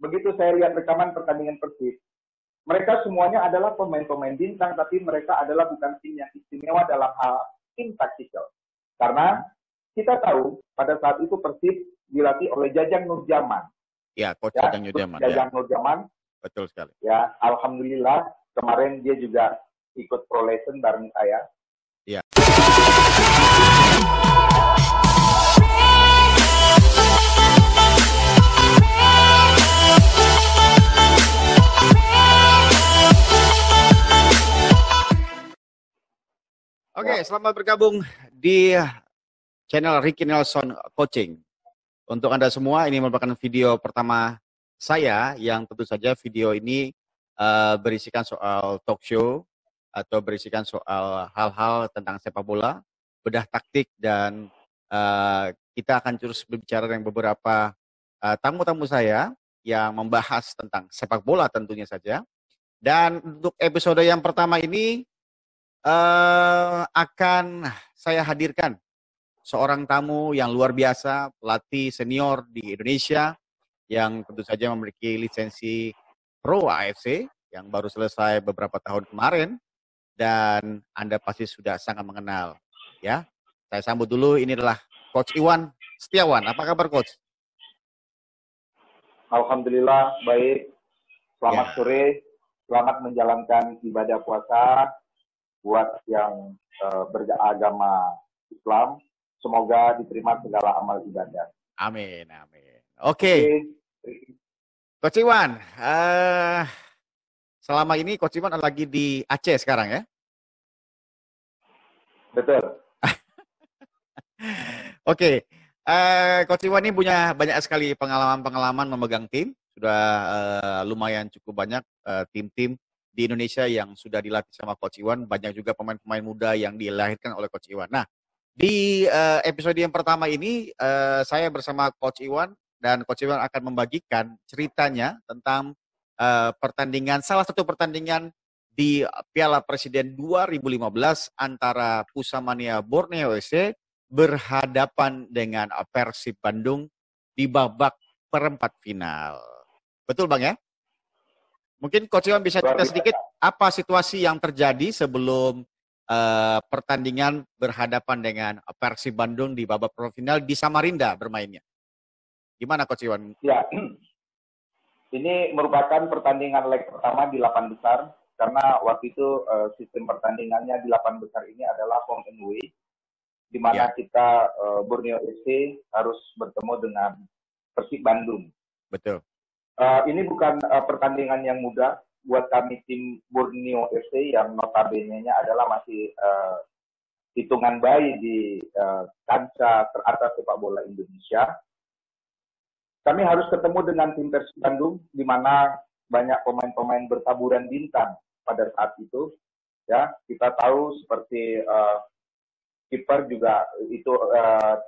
begitu saya lihat rekaman pertandingan Persib, mereka semuanya adalah pemain-pemain bintang, tapi mereka adalah bukan tim yang istimewa dalam hal tim taktikal. Karena kita tahu pada saat itu Persib dilatih oleh Jajang Nurjaman. Ya, Coach Jajang Nurjaman. Jajang Nurjaman. Betul sekali. Ya, alhamdulillah kemarin dia juga ikut pro lesson bareng saya. Ya. Oke, selamat bergabung di channel Ricky Nelson Coaching. Untuk Anda semua, ini merupakan video pertama saya yang tentu saja video ini berisikan soal talk show atau berisikan soal hal-hal tentang sepak bola, bedah taktik, dan kita akan terus berbicara dengan beberapa tamu-tamu saya yang membahas tentang sepak bola tentunya saja. Dan untuk episode yang pertama ini akan saya hadirkan seorang tamu yang luar biasa, pelatih senior di Indonesia yang tentu saja memiliki lisensi Pro AFC yang baru selesai beberapa tahun kemarin, dan Anda pasti sudah sangat mengenal. Ya, saya sambut dulu, ini adalah Coach Iwan Setiawan. Apa kabar, Coach? Alhamdulillah baik. Selamat sore, selamat menjalankan ibadah puasa buat yang beragama Islam. Semoga diterima segala amal ibadah. Amin, amin. Oke. Coach Iwan, selama ini Coach Iwan lagi di Aceh sekarang ya? Betul. Oke. Coach Iwan ini punya banyak sekali pengalaman memegang tim. Sudah lumayan cukup banyak tim-tim di Indonesia yang sudah dilatih sama Coach Iwan. Banyak juga pemain-pemain muda yang dilahirkan oleh Coach Iwan. Nah, di episode yang pertama ini saya bersama Coach Iwan, dan Coach Iwan akan membagikan ceritanya tentang salah satu pertandingan di Piala Presiden 2015 antara Pusamania Borneo FC berhadapan dengan Persib Bandung di babak perempat final. Betul Bang ya? Mungkin Coach Iwan bisa cerita sedikit apa situasi yang terjadi sebelum pertandingan berhadapan dengan Persib Bandung di babak perempat final di Samarinda bermainnya. Gimana Coach Iwan? Ya, ini merupakan pertandingan leg pertama di 8 besar, karena waktu itu sistem pertandingannya di 8 besar ini adalah home and away, di mana kita Borneo FC harus bertemu dengan Persib Bandung. Betul. Ini bukan pertandingan yang mudah buat kami tim Borneo FC yang notabene-nya adalah masih hitungan bayi di kancah teratas sepak bola Indonesia. Kami harus ketemu dengan tim Persib Bandung, di mana banyak pemain-pemain bertaburan bintang pada saat itu. Ya, kita tahu seperti kiper juga itu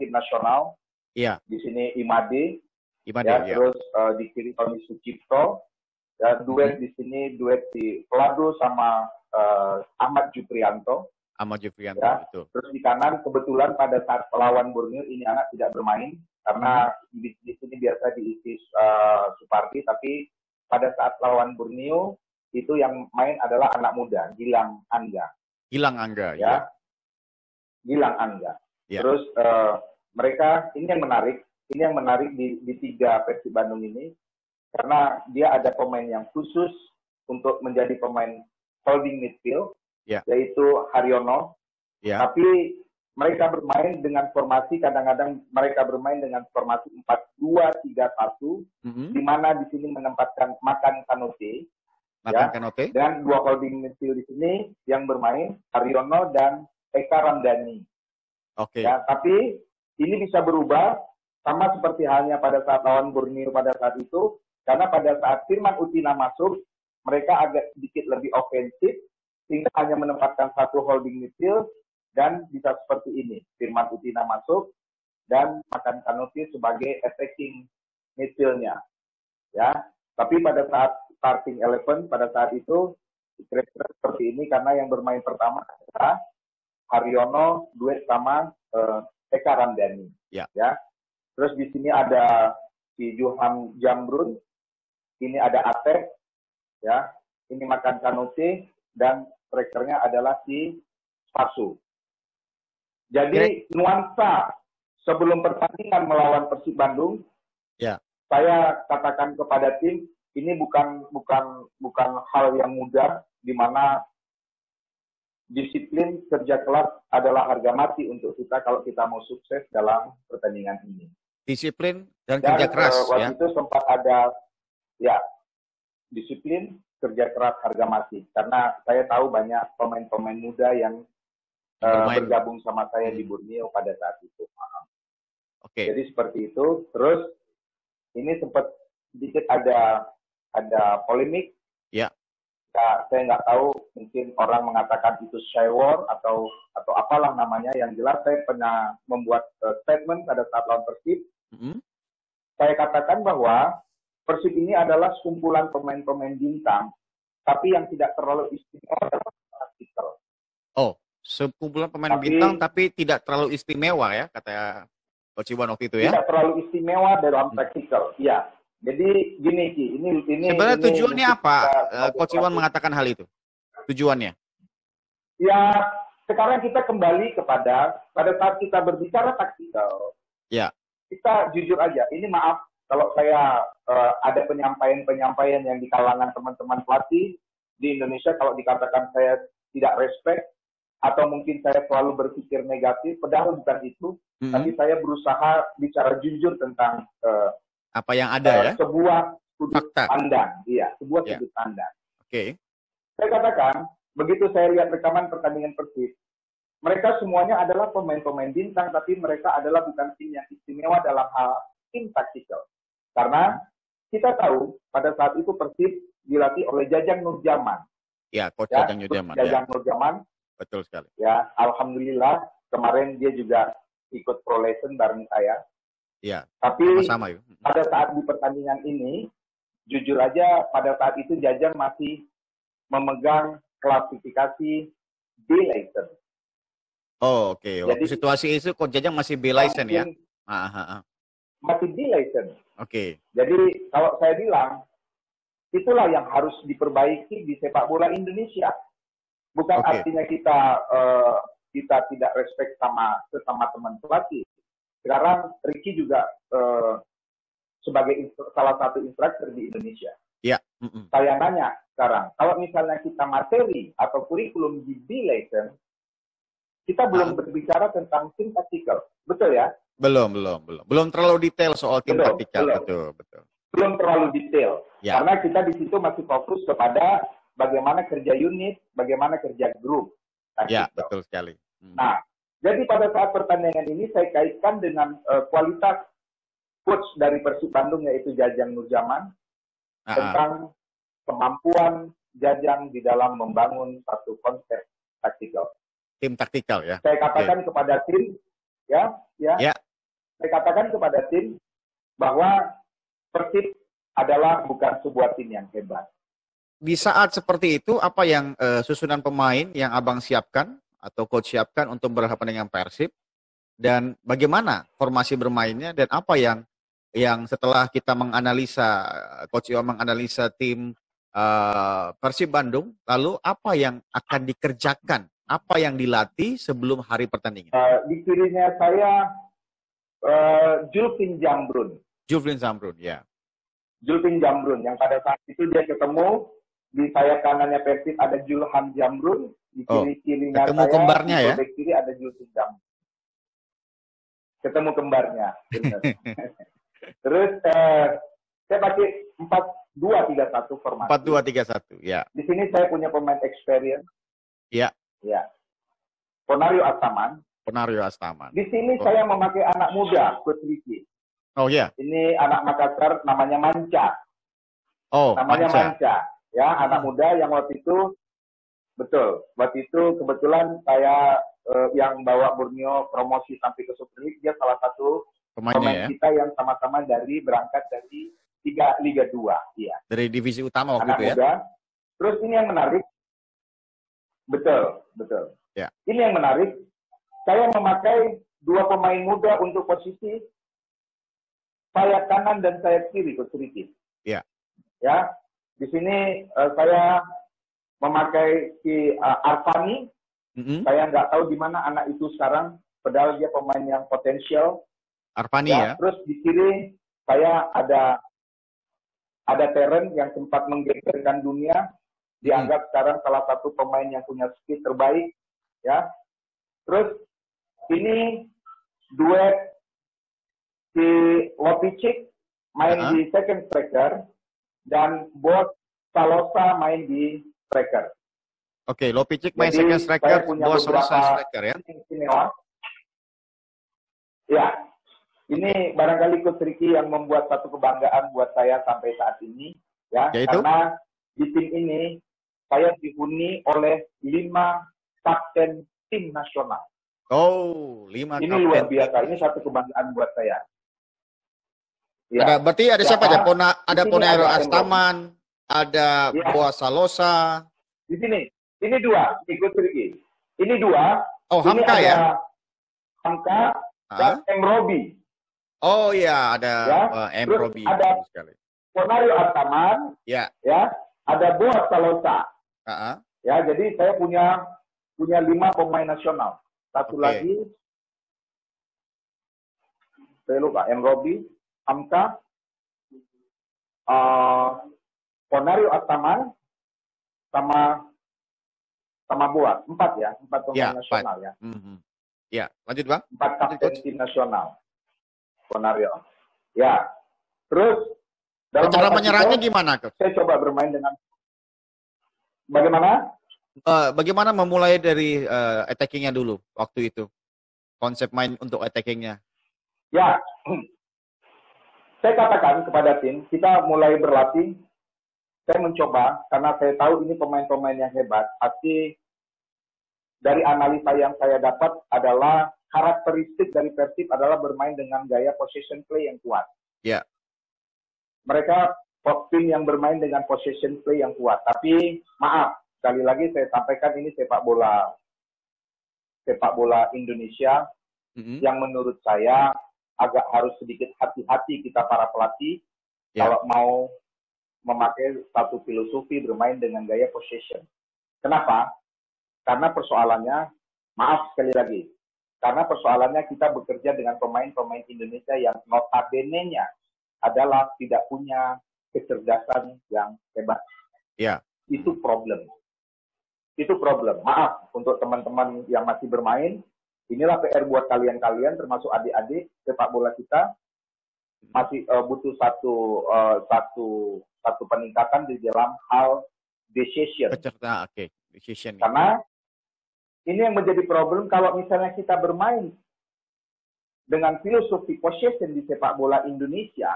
tim nasional. Iya. Di sini Imade. Terus di kiri Tony Sucipto. Ya, duet di sini, duet di Pelado sama Ahmad Juprianto. Ya. Itu. Terus di kanan kebetulan pada saat pelawan Borneo ini anak tidak bermain karena di sini biasa diisi Supardi, tapi pada saat lawan Borneo itu yang main adalah anak muda, Gilang Angga. Ya. Gilang Angga. Ya. Terus mereka ini yang menarik di tiga Persib Bandung ini, karena dia ada pemain yang khusus untuk menjadi pemain holding midfield, yaitu Haryono. Tapi mereka bermain dengan formasi, kadang-kadang mereka bermain dengan formasi 4-2-3-1, di mana di sini menempatkan Makan Kanote. Dan dua holding midfield di sini yang bermain Haryono dan Eka Ramdhani. Ya, tapi ini bisa berubah, sama seperti halnya pada saat lawan Borneo pada saat itu, karena pada saat Firman Utina masuk, mereka agak sedikit lebih ofensif, sehingga hanya menempatkan satu holding midfield, dan bisa seperti ini. Firman Utina masuk, dan Makan Kanote sebagai attacking midfield-nya. Ya, tapi pada saat starting 11, pada saat itu, kira-kira seperti ini, karena yang bermain pertama adalah Haryono duet sama Eka Ramdhani. Ya. Terus di sini ada si Johan Jambrun, ini ada Atep, ya, ini makan Kanute, dan strikernya adalah si Sparsu. Jadi nuansa sebelum pertandingan melawan Persib Bandung, Ya. saya katakan kepada tim, ini bukan hal yang mudah, di mana disiplin kerja keras adalah harga mati untuk kita kalau kita mau sukses dalam pertandingan ini. Disiplin dan kerja keras. Waktu itu sempat ada, ya, disiplin, kerja keras, harga mati. Karena saya tahu banyak pemain-pemain muda yang bergabung sama saya di Borneo pada saat itu. Oke. Jadi seperti itu. Terus ini sempat sedikit ada polemik. Ya. Saya nggak tahu, mungkin orang mengatakan itu shy war atau apalah namanya. Yang jelas saya pernah membuat statement pada saat lawan Persib. Saya katakan bahwa Persib ini adalah kumpulan pemain-pemain bintang, tapi yang tidak terlalu istimewa dalam taktikal. Oh, sekumpulan pemain bintang tapi tidak terlalu istimewa ya, kata Coach Iwan waktu itu ya? Tidak terlalu istimewa dalam taktikal, ya. Jadi gini Ki, ini sebenarnya tujuannya apa? Coach Iwan mengatakan hal itu. Tujuannya? Ya, sekarang kita kembali kepada pada saat kita berbicara taktikal. Ya. Kita jujur aja. Ini maaf kalau saya ada penyampaian yang di kalangan teman-teman pelatih di Indonesia, kalau dikatakan saya tidak respect atau mungkin saya selalu berpikir negatif, padahal bukan itu. Tapi saya berusaha bicara jujur tentang apa yang ada ya? Sebuah sudut pandang, iya, sebuah sudut pandang. Oke. Saya katakan, begitu saya lihat rekaman pertandingan Persib, mereka semuanya adalah pemain-pemain bintang, tapi mereka adalah bukan tim yang istimewa dalam hal tim taktikal. Karena kita tahu pada saat itu Persib dilatih oleh Jajang Nurjaman. Ya, Coach Jajang Nurjaman. Jajang Nurjaman. Betul sekali. Ya, alhamdulillah kemarin dia juga ikut pro lesson bareng saya. Iya. Tapi sama yuk. Pada saat di pertandingan ini, jujur aja pada saat itu Jajang masih memegang klasifikasi B-license. Oh, oke. Waktu situasi itu Coach Jajang masih B-license ya? Masih B-license. Oke. Jadi kalau saya bilang, itulah yang harus diperbaiki di sepak bola Indonesia. Bukan artinya kita tidak respect sama sesama teman pelatih. Sekarang Ricky juga sebagai salah satu instruktur di Indonesia. Iya. Saya nanya sekarang, kalau misalnya kita materi atau kurikulum di B-license, kita belum berbicara tentang tim taktikal, betul ya? Belum terlalu detail soal tim taktikal, betul. Belum terlalu detail, ya. Karena kita di situ masih fokus kepada bagaimana kerja unit, bagaimana kerja grup. Ya, betul sekali. Nah, jadi pada saat pertandingan ini saya kaitkan dengan kualitas coach dari Persib Bandung, yaitu Jajang Nurjaman, tentang kemampuan Jajang di dalam membangun satu konsep taktikal. Tim taktikal ya. Saya katakan kepada tim, ya. Saya katakan kepada tim bahwa Persib adalah bukan sebuah tim yang hebat. Di saat seperti itu, apa yang susunan pemain yang Abang siapkan atau coach siapkan untuk berhadapan dengan Persib, dan bagaimana formasi bermainnya, dan apa yang setelah kita menganalisa, Coach Iwan menganalisa tim Persib Bandung, lalu apa yang akan dikerjakan, apa yang dilatih sebelum hari pertandingan? Di kirinya saya Julvin Jambrun. Ya. Julvin Jambrun, yang pada saat itu dia ketemu di sayap kanannya Persib ada Julhan Jambrun, di kiri-kirinya ketemu saya, kembarnya di ya? bek kiri ada Julvin Jambrun. Ketemu kembarnya, benar. Terus saya pakai 4-2-3-1 formasi. 4-2-3-1, ya. Di sini saya punya pemain experience. Ya. Ponario Astaman. Di sini saya memakai anak muda, Coach Ricky. Oh ya. Ini anak Makassar, namanya Manca. Namanya Manca. Ya, anak muda yang waktu itu, betul. Waktu itu kebetulan saya yang bawa Borneo promosi sampai ke Super League, dia salah satu pemain kita yang sama-sama berangkat dari Liga 2. Iya. Dari divisi utama waktu anak itu muda. Ya. Terus ini yang menarik. Betul. Ya. Ini yang menarik. Saya memakai dua pemain muda untuk posisi sayap kanan dan sayap kiri, Coach Ricky. Ya. ya. Di sini saya memakai si Arfani. Saya nggak tahu di mana anak itu sekarang, padahal dia pemain yang potensial. Arfani ya. Terus di kiri saya ada Teren yang sempat menggegerkan dunia, dianggap sekarang salah satu pemain yang punya speed terbaik, ya. Terus ini duet si Lopicic main di second striker dan Bos Salosa main di striker. Oke, Lopicic main second striker, Bos Salosa striker ya. Ya, ini barangkali Coach Ricky yang membuat satu kebanggaan buat saya sampai saat ini, ya. Yaitu? Karena di tim ini saya dihuni oleh 5 kapten tim nasional. Oh, 5 ini kapten. Luar biasa, ini satu kebanggaan buat saya. Ya. Berarti ada siapa aja? Ada Ponero Astaman, ada Boas Salosa. Di sini, ini 2, ikut Ricky. Ini 2. Oh, Hamka ya? Hamka dan M. Robi. Oh iya, ada M. Robi. Ada Ponario Astaman. Ya. Ada Boas Salosa. Ya, jadi saya punya 5 pemain nasional. Satu lagi, saya lupa, M. Robi, Hamka, Ponario Astaman, sama Boas. 4 ya, 4 pemain nasional ya. Ya, lanjut Bang. 4 kapten tim nasional. Ponario. Ya, terus cara menyerangnya gimana, Coach? Saya coba bermain dengan bagaimana? Bagaimana memulai dari attacking-nya dulu waktu itu? Konsep main untuk attacking-nya. Ya, saya katakan kepada tim, kita mulai berlatih. Saya mencoba, karena saya tahu ini pemain-pemain yang hebat. Pasti dari analisa yang saya dapat adalah karakteristik dari Persib adalah bermain dengan gaya possession play yang kuat. Ya. Mereka tim yang bermain dengan possession play yang kuat. Tapi maaf, sekali lagi saya sampaikan ini sepak bola Indonesia yang menurut saya agak harus sedikit hati-hati kita para pelatih kalau mau memakai satu filosofi bermain dengan gaya possession. Kenapa? Karena persoalannya, maaf sekali lagi, karena persoalannya kita bekerja dengan pemain-pemain Indonesia yang notabene-nya adalah tidak punya kecerdasan yang hebat. Ya. Itu problem. Maaf untuk teman-teman yang masih bermain. Inilah PR buat kalian-kalian, termasuk adik-adik sepak bola kita masih butuh satu peningkatan di dalam hal decision. Decision. Karena ini yang menjadi problem kalau misalnya kita bermain dengan filosofi possession di sepak bola Indonesia,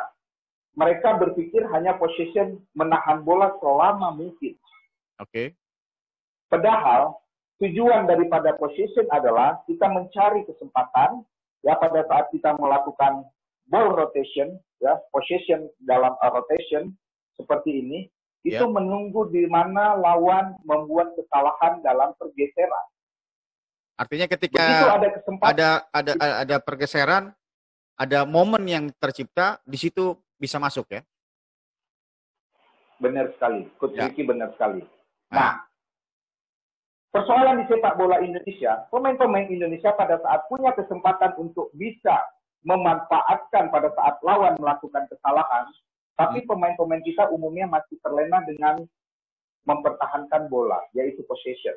mereka berpikir hanya possession menahan bola selama mungkin. Padahal tujuan daripada possession adalah kita mencari kesempatan ya pada saat kita melakukan ball rotation, ya possession dalam rotation seperti ini, itu menunggu di mana lawan membuat kesalahan dalam pergeseran. Artinya ketika ada pergeseran, ada momen yang tercipta, di situ bisa masuk ya? Benar sekali, Coach Ricky benar sekali. Nah, persoalan di sepak bola Indonesia, pemain-pemain Indonesia pada saat punya kesempatan untuk bisa memanfaatkan pada saat lawan melakukan kesalahan, tapi pemain-pemain kita umumnya masih terlena dengan mempertahankan bola, yaitu possession.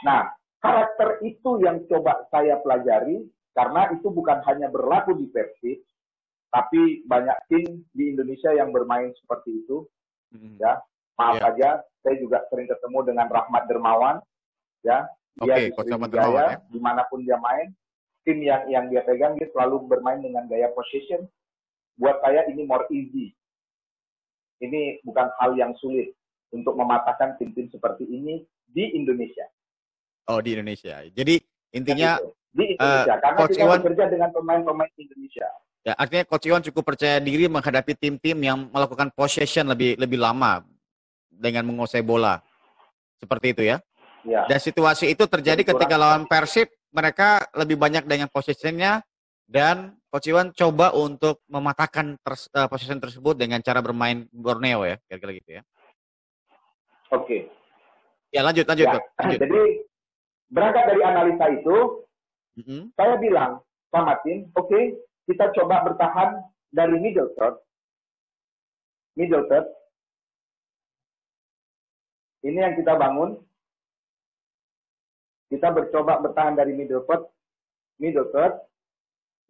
Nah, karakter itu yang coba saya pelajari, karena itu bukan hanya berlaku di Persib, tapi banyak tim di Indonesia yang bermain seperti itu. Ya, maaf aja, saya juga sering ketemu dengan Rahmat Dermawan, ya, dia di Sriwijaya, dimanapun dia main, tim yang dia pegang dia selalu bermain dengan gaya possession. Buat saya ini more easy. Ini bukan hal yang sulit untuk mematahkan tim-tim seperti ini di Indonesia. Oh, di Indonesia. Jadi intinya di Indonesia, karena Coach kita Iwan bekerja dengan pemain-pemain Indonesia. Ya, artinya Coach Iwan cukup percaya diri menghadapi tim-tim yang melakukan possession lebih lama dengan menguasai bola. Seperti itu ya? Dan situasi itu terjadi ketika lawan Persib, mereka lebih banyak dengan possession-nya, Dan Coach Iwan coba untuk mematahkan position tersebut dengan cara bermain Borneo ya, kira-kira gitu ya. Oke. Ya lanjut. Ya. Jadi berangkat dari analisa itu, saya bilang sama tim, oke, kita coba bertahan dari middle third. Ini yang kita bangun. Kita bercoba bertahan dari middle third.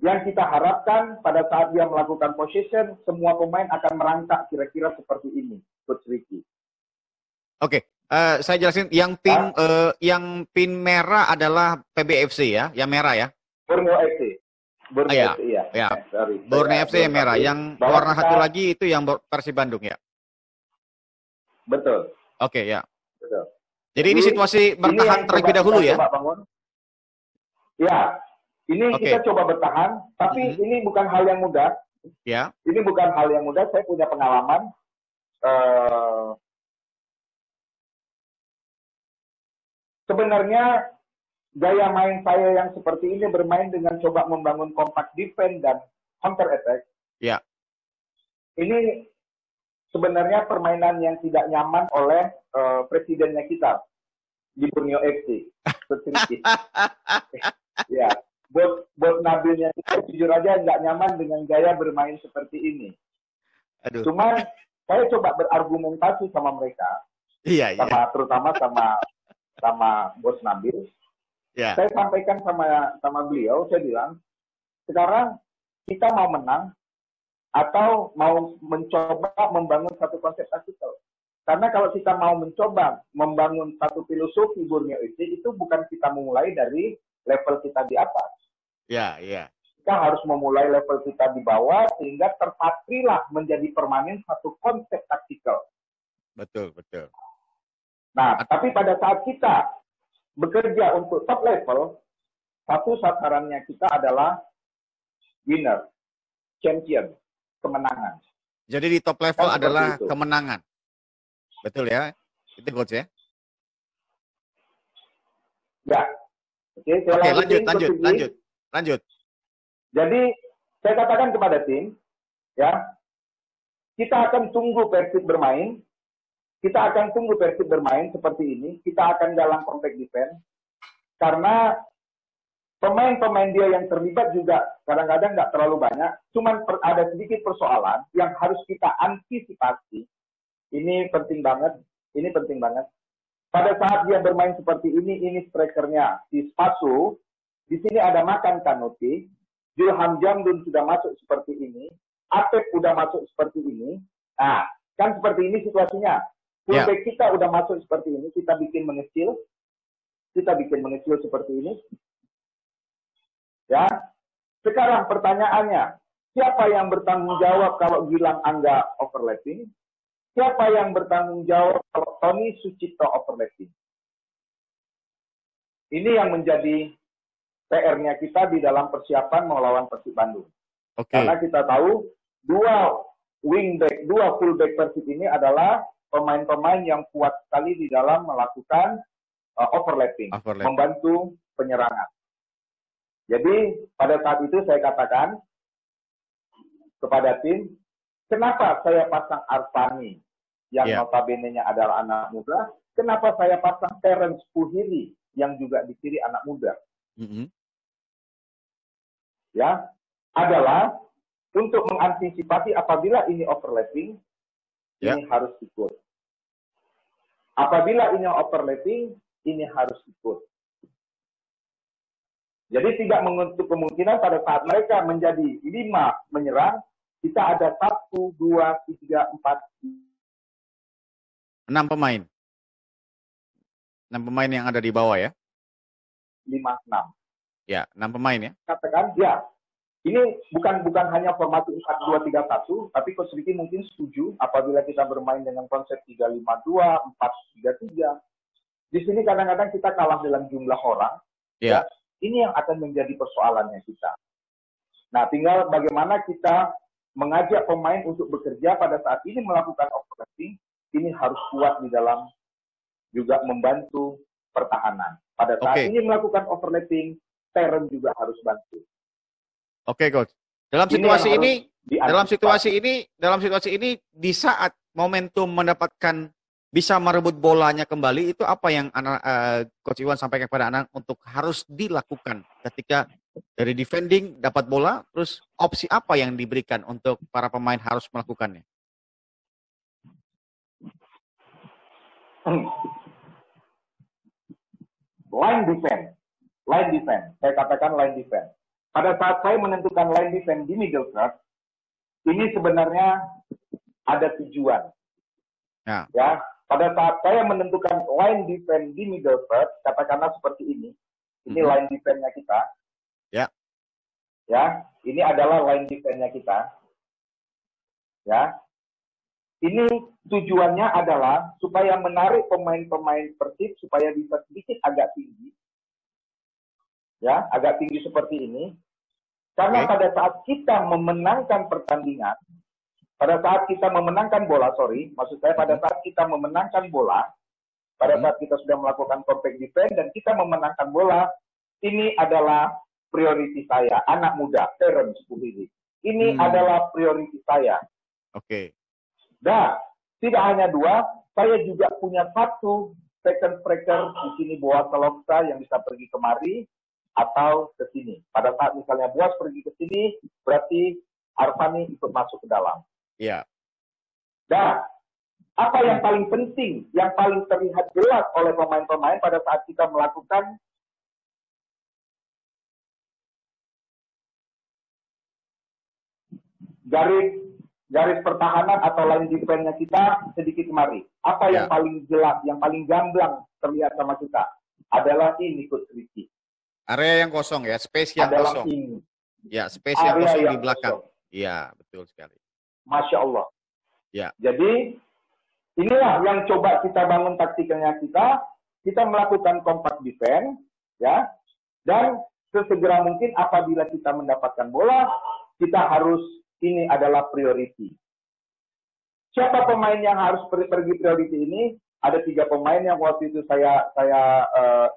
Yang kita harapkan pada saat dia melakukan possession, semua pemain akan merangkak kira-kira seperti ini, Coach Ricky. Oke, saya jelasin. Yang pin merah adalah PBFC ya, yang merah ya. Borneo FC. Borneo FC, iya. Borneo FC yang merah. Yang warna satu lagi itu yang Persib Bandung ya. Betul. Oke, ya. Betul. Jadi ini situasi bertahan terlebih dahulu ya? Ya, ini kita coba bertahan, tapi ini bukan hal yang mudah. Ya. Ini bukan hal yang mudah. Saya punya pengalaman. Sebenarnya gaya main saya yang seperti ini bermain dengan coba membangun compact defense dan counter attack. Ya. Ini sebenarnya permainan yang tidak nyaman oleh presidennya kita di Borneo FC. Ya, bos Nabilnya kita jujur aja nggak nyaman dengan gaya bermain seperti ini. Aduh. Cuman saya coba berargumentasi sama mereka, terutama sama bos Nabil. Yeah. Saya sampaikan sama beliau, saya bilang, sekarang kita mau menang atau mau mencoba membangun satu konsep taktikal. Karena kalau kita mau mencoba membangun satu filosofi Borneo FC, itu bukan kita memulai dari level kita di atas. Ya, ya. Kita harus memulai level kita di bawah sehingga terpatrilah menjadi permanen satu konsep taktikal. Betul. Nah, tapi pada saat kita bekerja untuk top level, satu sasarannya kita adalah winner, champion, kemenangan. Jadi di top level adalah kemenangan. Betul ya? Itu coach ya? Ya. Oke, lanjut. Jadi, saya katakan kepada tim, ya, kita akan tunggu Persib bermain, seperti ini, kita akan jalan compact defense, karena pemain-pemain dia yang terlibat juga kadang-kadang nggak terlalu banyak, cuman ada sedikit persoalan yang harus kita antisipasi. Ini penting banget. Pada saat dia bermain seperti ini strikernya si Spaso, di sini ada Makan Kanuti, Julham Jamdun sudah masuk seperti ini, Apep udah masuk seperti ini. Nah, kan seperti ini situasinya. Fullback kita udah masuk seperti ini, kita bikin mengecil seperti ini. Ya. Sekarang pertanyaannya, siapa yang bertanggung jawab kalau Gilang Angga overlapping? Siapa yang bertanggung jawab kalau Tony Sucipto overlapping? Ini yang menjadi PR-nya kita di dalam persiapan melawan Persib Bandung. Karena kita tahu dua fullback Persib ini adalah pemain-pemain yang kuat sekali di dalam melakukan overlapping, membantu penyerangan. Jadi pada saat itu saya katakan kepada tim, kenapa saya pasang Arfani yang notabene-nya adalah anak muda? Kenapa saya pasang Terence Puhili yang juga di kiri anak muda? Ya, adalah untuk mengantisipasi apabila ini overlapping, ini harus ikut. Apabila ini overlapping, ini harus ikut. Jadi tidak menutup kemungkinan pada saat mereka menjadi 5 menyerang, kita ada 1, 2, 3, 4, 6 pemain. 6 pemain yang ada di bawah ya? 5, 6. Ya, 6 pemain ya? Katakan, ya. Ini bukan hanya formasi 4-2-3-1, tapi Coach Ricky mungkin setuju apabila kita bermain dengan konsep 3-5-2, 4-3-3. Di sini kadang-kadang kita kalah dalam jumlah orang. Ya. Ini yang akan menjadi persoalannya kita. Nah, tinggal bagaimana kita mengajak pemain untuk bekerja pada saat ini melakukan overlapping, ini harus kuat di dalam juga membantu pertahanan. Pada saat ini melakukan overlapping, Terence juga harus bantu. Oke, Coach. Dalam Ini yang situasi harus ini, diantisipasi. dalam situasi ini di saat momentum mendapatkan bisa merebut bolanya kembali itu apa yang Coach Iwan sampaikan kepada anak untuk harus dilakukan ketika dari defending dapat bola, terus opsi apa yang diberikan untuk para pemain harus melakukannya? Line defense. Saya katakan line defense. Pada saat saya menentukan line defense di middle third, ini sebenarnya ada tujuan. Ya, pada saat saya menentukan line defense di middle third, katakanlah seperti ini line defense-nya kita. Ya, ini adalah line defense-nya kita. Ya, ini tujuannya adalah supaya menarik pemain-pemain Persib supaya bisa sedikit agak tinggi. Ya, agak tinggi seperti ini. Karena pada saat kita memenangkan pertandingan, pada saat kita memenangkan bola, pada saat kita memenangkan bola, pada saat kita sudah melakukan compact defense dan kita memenangkan bola, ini adalah priority saya, anak muda, parents ini. Ini adalah priority saya. Oke. Dan tidak hanya dua, saya juga punya satu second striker di sini Boas Saloksa yang bisa pergi kemari atau ke sini. Pada saat misalnya Boas pergi ke sini, berarti Arfani ikut masuk ke dalam. Iya. Dan apa yang paling penting, yang paling terlihat jelas oleh pemain-pemain pada saat kita melakukan garis pertahanan atau line defense-nya kita sedikit kemari. Apa yang paling jelas, yang paling gamblang terlihat sama kita adalah ini Coach Ricky. Area yang kosong ya, space yang adalah kosong. Ini. Ya, space yang kosong di belakang. Iya, betul sekali. Masya Allah. Ya. Jadi inilah yang coba kita bangun taktiknya kita melakukan compact defense, ya, dan sesegera mungkin apabila kita mendapatkan bola, kita harus ini adalah priority. Siapa pemain yang harus pergi priority ini? Ada 3 pemain yang waktu itu saya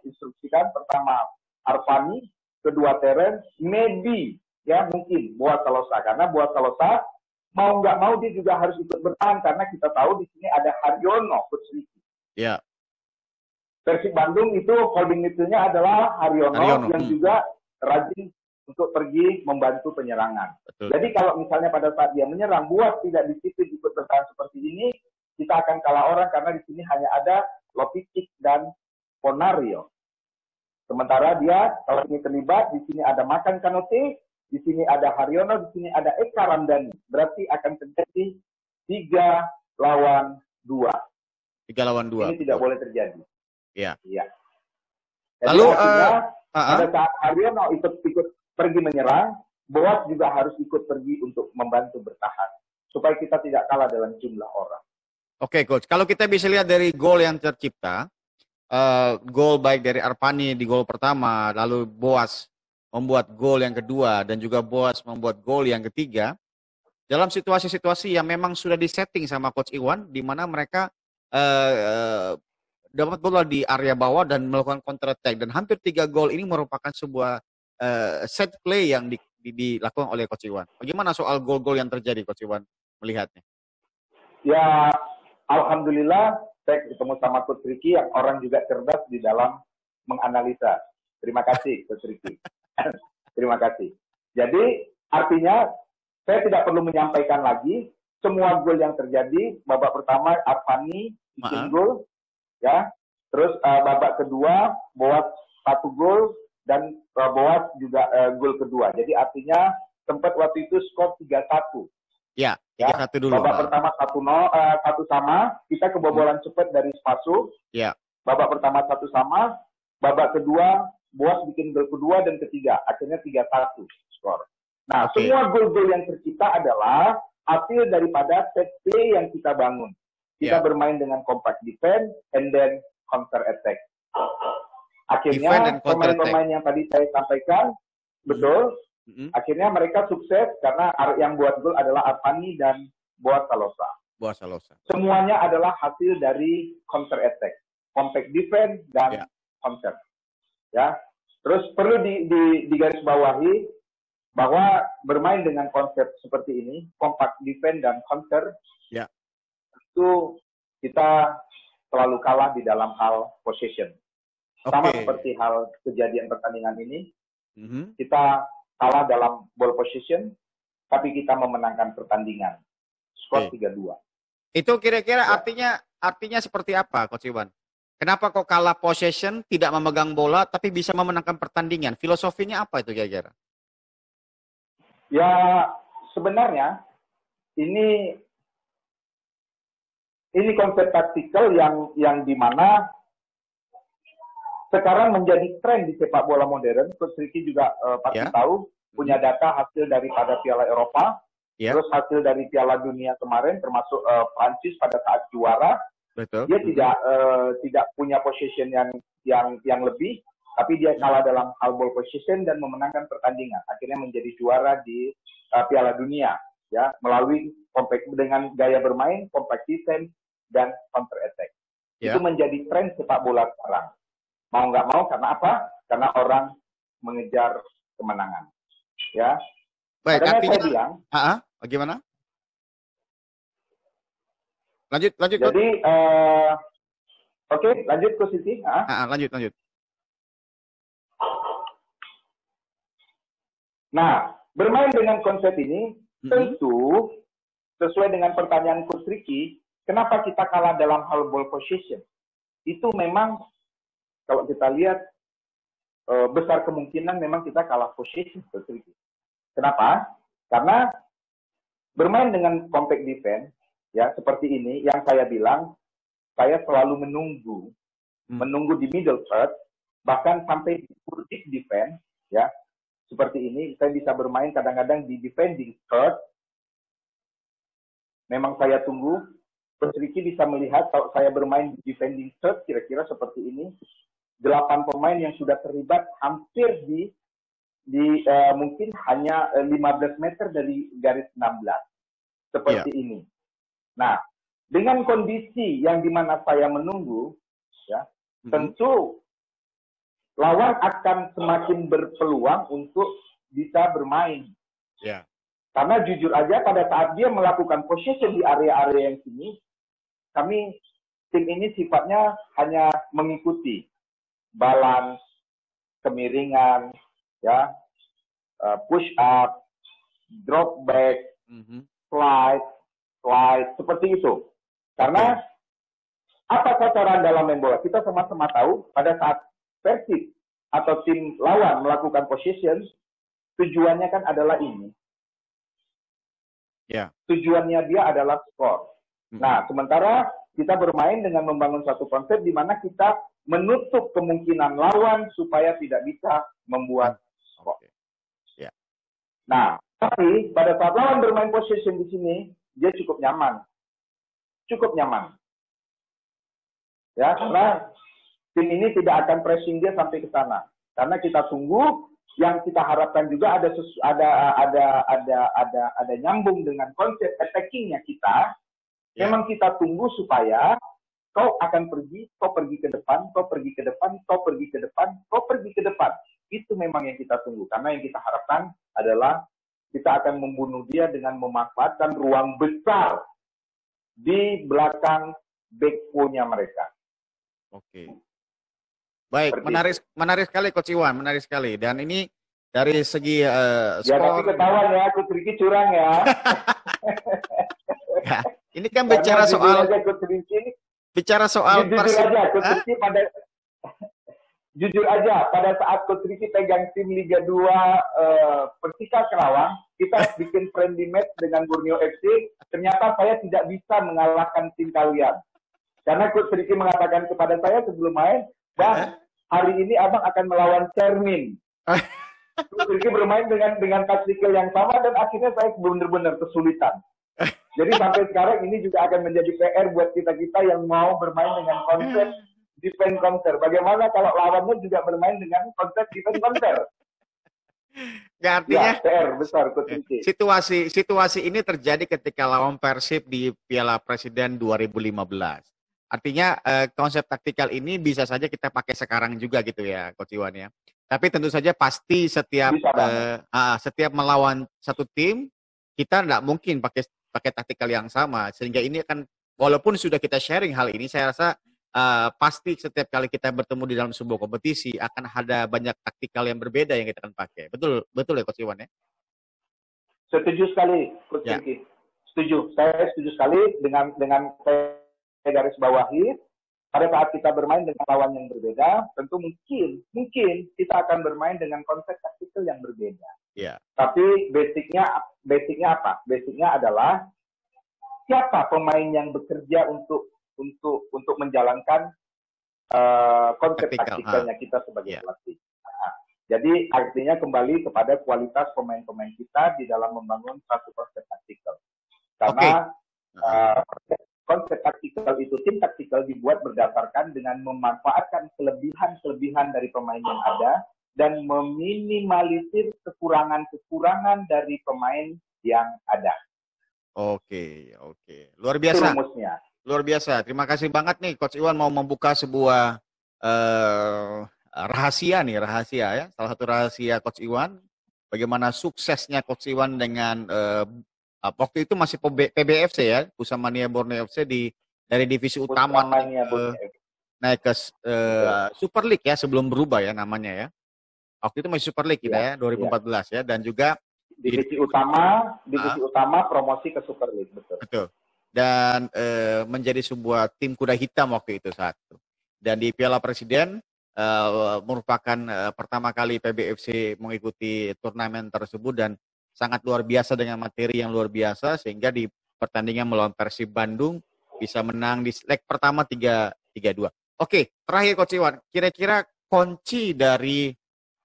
instruksikan. Pertama Arfani, kedua Terence, maybe ya mungkin Boas Salosa, karena Boas Salosa mau nggak mau dia juga harus ikut bertahan karena kita tahu di sini ada Haryono, Coach Ricky. Ya. Persib Bandung itu holding midfield-nya adalah Haryono. Yang juga rajin untuk pergi membantu penyerangan. Betul. Jadi kalau misalnya pada saat dia menyerang, Boas tidak disiplin ikut bertahan seperti ini, kita akan kalah orang karena di sini hanya ada Lopicic dan Ponario. Sementara dia kalau ini terlibat, di sini ada Makan Kanote, di sini ada Haryono, di sini ada Eka Ramdhani. Berarti akan terjadi 3 lawan 2. 3 lawan 2. Ini tidak boleh terjadi. Iya. Iya. Lalu pada saat Haryono ikut pergi menyerang, Boas juga harus ikut pergi untuk membantu bertahan supaya kita tidak kalah dalam jumlah orang. Oke, Coach. Kalau kita bisa lihat dari gol yang tercipta, gol baik dari Arfani di gol pertama, lalu Boas membuat gol yang kedua, dan juga Boas membuat gol yang ketiga, dalam situasi-situasi yang memang sudah disetting sama Coach Iwan, di mana mereka dapat bola di area bawah dan melakukan counter attack, dan hampir 3 gol ini merupakan sebuah set play yang dilakukan oleh Coach Iwan. Bagaimana soal gol-gol yang terjadi, Coach Iwan melihatnya? Ya, alhamdulillah saya ketemu sama Coach Ricky yang orang juga cerdas di dalam menganalisa. Terima kasih, Coach Ricky. Terima kasih. Jadi artinya saya tidak perlu menyampaikan lagi semua gol yang terjadi. Babak pertama Arfani bikin gol, ya. Terus babak kedua Boas 1 gol dan Boas juga gol kedua. Jadi artinya sempat waktu itu skor 3-1. Ya, 3-1 dulu. Babak pertama 1 sama, kita kebobolan cepat dari Spasu. Ya. Babak pertama 1 sama, babak kedua Boas bikin gol kedua dan ketiga, akhirnya 3-1 skor. Nah, semua gol-gol yang tercipta adalah hasil daripada set play yang kita bangun. Kita bermain dengan compact defense and then counter attack. Akhirnya pemain-pemain yang tadi saya sampaikan, betul, akhirnya mereka sukses karena yang buat gol adalah Arfani dan Boas Salosa. Boas Salosa. Semuanya adalah hasil dari counter attack, compact defense dan counter. Ya, terus perlu digarisbawahi bahwa bermain dengan konsep seperti ini, compact defense dan counter, Ya. itu kita selalu kalah di dalam hal possession. Sama Oke. seperti hal kejadian pertandingan ini, Mhm. kita kalah dalam ball possession, tapi kita memenangkan pertandingan. Skor Oke. 3-2. Itu kira-kira Ya. artinya seperti apa, Coach Iwan? Kenapa kok kalah possession, tidak memegang bola, tapi bisa memenangkan pertandingan? Filosofinya apa itu kira-kira? Ya, sebenarnya ini konsep taktikal yang dimana sekarang menjadi tren di sepak bola modern. Coach Ricky juga pasti tahu, punya data hasil daripada Piala Eropa, terus hasil dari Piala Dunia kemarin, termasuk Prancis pada saat juara. Betul. Dia tidak punya possession yang lebih, tapi dia kalah dalam hal ball possession dan memenangkan pertandingan. Akhirnya menjadi juara di Piala Dunia, ya, melalui dengan gaya bermain, compact defense dan counter attack. Itu menjadi tren sepak bola sekarang. Mau nggak mau, karena apa? Karena orang mengejar kemenangan. Ya. Baik, makanya artinya, saya bilang, bagaimana? Lanjut. Jadi, oke, lanjut ke Siti. Lanjut. Nah, bermain dengan konsep ini, tentu sesuai dengan pertanyaan Coach Ricky, kenapa kita kalah dalam hal ball possession? Itu memang, kalau kita lihat, besar kemungkinan memang kita kalah possession, Coach Ricky. Kenapa? Karena bermain dengan compact defense, ya, seperti ini, yang saya bilang, saya selalu menunggu di middle third, bahkan sampai di deep defense, ya, seperti ini, saya bisa bermain kadang-kadang di defending third. Memang saya tunggu, Coach Ricky bisa melihat kalau saya bermain di defending third, kira-kira seperti ini, 8 pemain yang sudah terlibat hampir di mungkin hanya 15 meter dari garis 16. Seperti ini. Nah, dengan kondisi yang dimana saya menunggu, ya, tentu lawan akan semakin berpeluang untuk bisa bermain. Ya. Karena jujur aja pada saat dia melakukan possession di area-area yang sini, tim ini sifatnya hanya mengikuti balance, kemiringan, ya, push up, drop back, slide, seperti itu. Karena apa sasaran dalam main bola? Kita sama-sama tahu pada saat Persib atau tim lawan melakukan possession, tujuannya kan adalah ini. Ya. Tujuannya dia adalah skor. Nah, sementara kita bermain dengan membangun satu konsep di mana kita menutup kemungkinan lawan supaya tidak bisa membuat skor. Ya. Nah, tapi pada saat lawan bermain possession di sini, dia cukup nyaman. Ya, karena tim ini tidak akan pressing dia sampai ke sana. Karena kita tunggu, yang kita harapkan juga ada nyambung dengan konsep attackingnya kita. Ya. Memang kita tunggu supaya kau akan pergi, kau pergi ke depan, kau pergi ke depan, kau pergi ke depan, kau pergi ke depan. Itu memang yang kita tunggu. Karena yang kita harapkan adalah kita akan membunuh dia dengan memanfaatkan ruang besar di belakang backbone-nya mereka. Oke. Baik, menarik sekali Coach Iwan, menarik sekali. Dan ini dari segi skor. Ya, tapi ketahuan ya, Coach Ricky curang ya. Ya, ini kan bicara soal jujur aja, pada saat Coach Ricky pegang tim Liga 2 Persika Kerawang, kita bikin friendly match dengan Borneo FC, ternyata saya tidak bisa mengalahkan tim kalian. Karena Coach Ricky mengatakan kepada saya sebelum main, Bang, hari ini abang akan melawan Cermin. Coach Ricky bermain dengan taktikal yang sama dan akhirnya saya benar-benar kesulitan. Jadi sampai sekarang ini juga akan menjadi PR buat kita-kita yang mau bermain dengan konsep defense counter. Bagaimana kalau lawannya juga bermain dengan konsep defense counter? Ya, artinya ya, PR besar Coach Ricky. Situasi ini terjadi ketika lawan Persib di Piala Presiden 2015. Artinya konsep taktikal ini bisa saja kita pakai sekarang juga gitu ya, Coach Iwan ya. Tapi tentu saja pasti setiap Bisa banget. setiap melawan satu tim, kita nggak mungkin pakai pakai taktikal yang sama. Sehingga ini akan, walaupun sudah kita sharing hal ini, saya rasa pasti setiap kali kita bertemu di dalam sebuah kompetisi akan ada banyak taktikal yang berbeda yang kita akan pakai. Betul, betul ya Coach Iwan ya? Setuju sekali, Coach Ya. Ricky. Setuju. Saya setuju sekali dengan saya garis bawahi. Pada saat kita bermain dengan lawan yang berbeda, tentu mungkin kita akan bermain dengan konsep taktikal yang berbeda. Ya. Tapi basicnya apa? Basicnya adalah siapa pemain yang bekerja untuk menjalankan konsep taktikalnya kita sebagai pelatih. Nah, jadi artinya kembali kepada kualitas pemain-pemain kita di dalam membangun satu konsep taktikal. Karena konsep taktikal itu, tim taktikal dibuat berdasarkan dengan memanfaatkan kelebihan-kelebihan dari pemain yang ada dan meminimalisir kekurangan-kekurangan dari pemain yang ada. Oke. Luar biasa. Itu rumusnya. Luar biasa. Terima kasih banget nih Coach Iwan mau membuka sebuah rahasia ya. Salah satu rahasia Coach Iwan, bagaimana suksesnya Coach Iwan dengan waktu itu masih PBFC ya, Pusamania Borneo FC dari divisi utama naik ke Super League ya, sebelum berubah ya namanya ya. Waktu itu masih Super League kita ya, 2014 ya, dan juga divisi utama promosi ke Super League, betul. Dan menjadi sebuah tim kuda hitam waktu itu saat itu. Dan di Piala Presiden merupakan pertama kali PBFC mengikuti turnamen tersebut dan sangat luar biasa dengan materi yang luar biasa, sehingga di pertandingan melawan Persib Bandung bisa menang di leg pertama 3-2. Oke, terakhir Coach Iwan, kira-kira kunci dari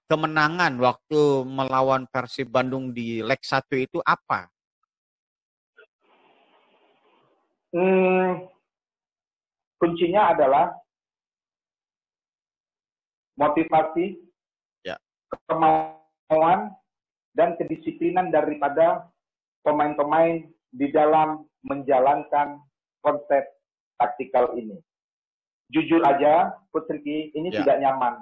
kemenangan waktu melawan Persib Bandung di leg 1 itu apa? Kuncinya adalah motivasi, kemauan, dan kedisiplinan daripada pemain-pemain di dalam menjalankan konsep taktikal ini. Jujur aja, Coach Ricky, ini tidak nyaman.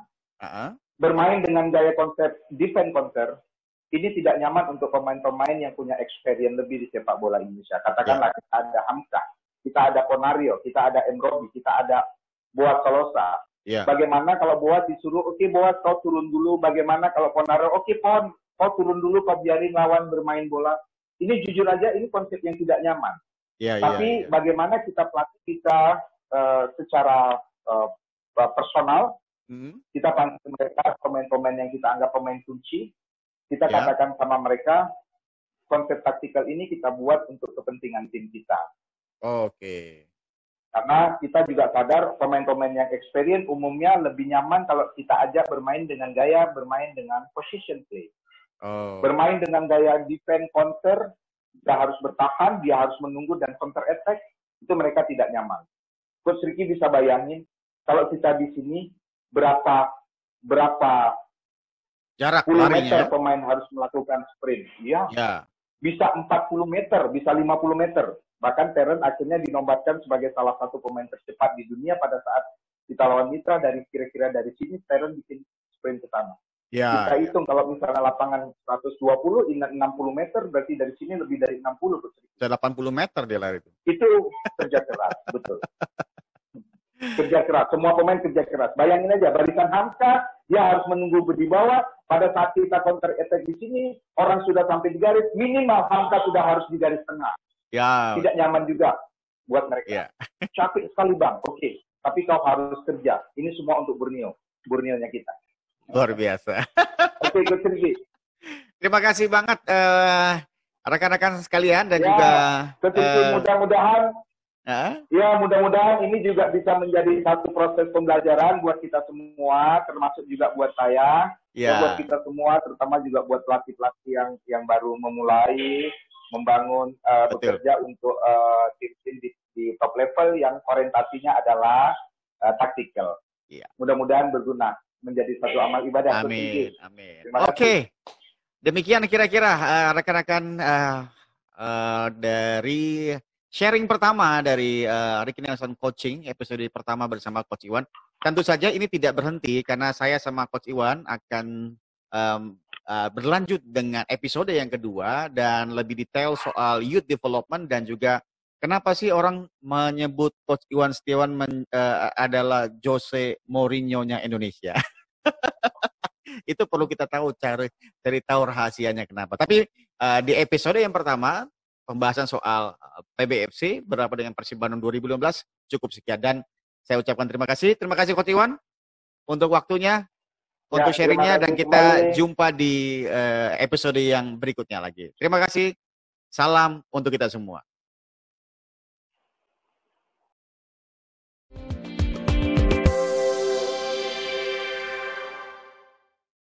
Bermain dengan gaya konsep defense counter, ini tidak nyaman untuk pemain-pemain yang punya experience lebih di sepak bola Indonesia. Katakanlah kita ada Hamka, kita ada Ponario, kita ada Robi, kita ada Boaz Solosa. Bagaimana kalau Boaz disuruh, oke Boaz kau turun dulu, bagaimana kalau Ponario, oke Pon, kau turun dulu, kau biarin lawan bermain bola. Ini jujur aja, ini konsep yang tidak nyaman. Tapi bagaimana kita pelatih kita secara personal, kita panggil mereka pemain-pemain yang kita anggap pemain kunci, kita katakan sama mereka, konsep taktikal ini kita buat untuk kepentingan tim kita. Oke. Karena kita juga sadar pemain-pemain yang experience umumnya lebih nyaman kalau kita ajak bermain dengan gaya bermain dengan position play. Bermain dengan gaya defense counter, dia harus bertahan, dia harus menunggu dan counter attack, itu mereka tidak nyaman. Coach Ricky bisa bayangin kalau kita di sini berapa jarak 10 larinya, meter pemain harus melakukan sprint. Bisa 40 meter, bisa 50 meter. Bahkan Terence akhirnya dinobatkan sebagai salah satu pemain tercepat di dunia pada saat kita lawan Mitra. Dari kira-kira dari sini Terence bikin sprint ke sana. Kita hitung kalau misalnya lapangan 120, ingat 60 meter, berarti dari sini lebih dari 60. 80 meter dia lari itu. Itu kerja keras, betul. Kerja keras, semua pemain kerja keras. Bayangin aja, barisan Hamka, dia harus menunggu di bawah. Pada saat kita counter attack di sini, orang sudah sampai di garis, minimal Hamka sudah harus di garis tengah. Tidak nyaman juga buat mereka. Capek sekali bang, oke. Tapi kau harus kerja. Ini semua untuk Borneo-nya kita. Luar biasa. Oke, Coach Ricky. Terima kasih banget rekan-rekan sekalian dan juga mudah-mudahan mudah-mudahan ini juga bisa menjadi satu proses pembelajaran buat kita semua, termasuk juga buat saya, buat kita semua, terutama juga buat pelatih-pelatih yang baru memulai membangun bekerja untuk tim-tim di top level yang orientasinya adalah taktikal. Mudah-mudahan berguna menjadi satu amal ibadah. Amin. Oke. Demikian kira-kira rekan-rekan dari sharing pertama dari Ricky Nelson Coaching episode pertama bersama Coach Iwan. tentu saja ini tidak berhenti karena saya sama Coach Iwan akan berlanjut dengan episode yang kedua dan lebih detail soal youth development dan juga kenapa sih orang menyebut Coach Iwan Setiawan adalah Jose Mourinho-nya Indonesia. Itu perlu kita tahu, cari tahu rahasianya kenapa. Tapi di episode yang pertama pembahasan soal PBFC berapa dengan Persib Bandung 2015 cukup sekian dan saya ucapkan terima kasih Coach Iwan untuk waktunya, untuk sharingnya dan kita jumpa di episode yang berikutnya lagi. Terima kasih, salam untuk kita semua.